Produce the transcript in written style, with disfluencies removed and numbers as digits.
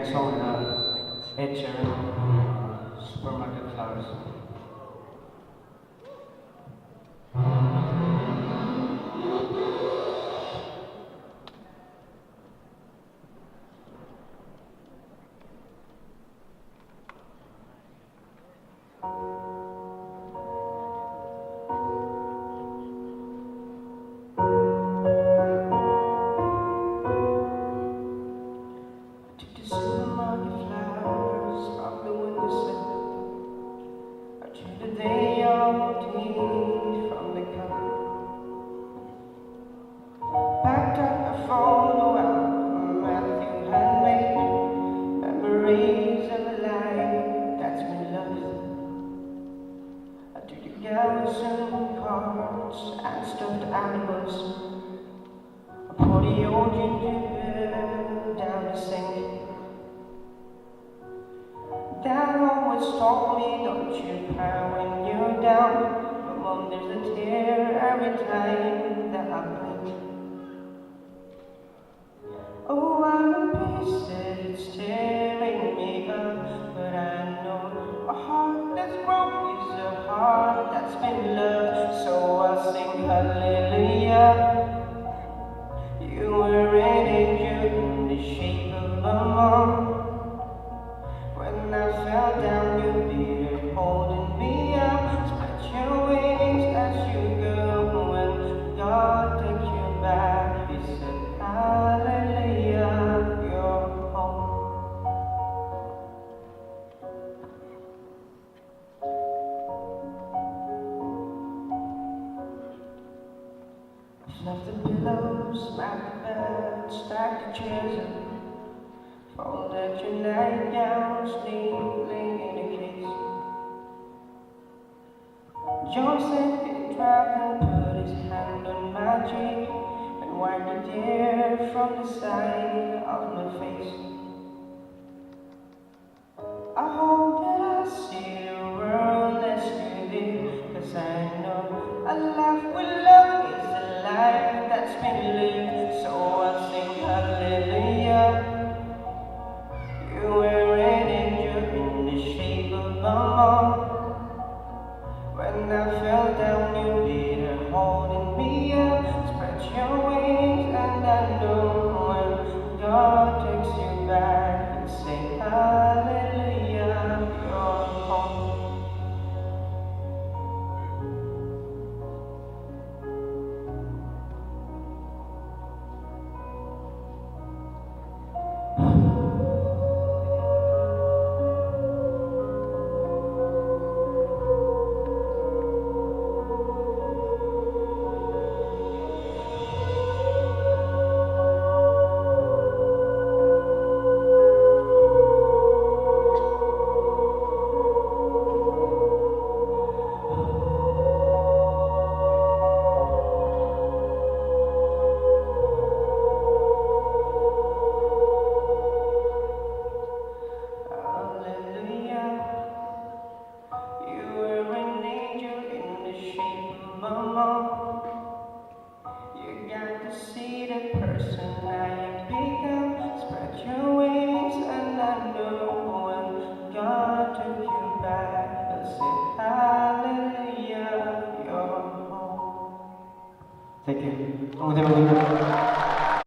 next song, Ed Sheeran, Supermarket Flowers. Took the supermarket flowers from the windowsill. I took the day off tea from the cup. Packed up a photo album Matthew had made, memories of a life that's been lost. I took the garrison cards and stuffed animals. I poured the old ginger beer down the sink. Dad always told me, don't you cry when you're down. But Mom, there's a tear every time that I blink. Oh, I'm a piece that it's tearing me up, but I know a heart that's broke is a heart that's been loved. So I sing hallelujah. You were an angel in the shape of a mom. When I fell down, you beat holding me up. Spread your wings as you go. When God takes you back, He said, hallelujah, you're home. Fluff the pillows, smack the bed, stack the chairs up. Folded your nightgown, sleeping in a case. John said he tried and put his hand on my cheek and wiped the tear from the side of my face. I hope that I see the world as you did, 'cause I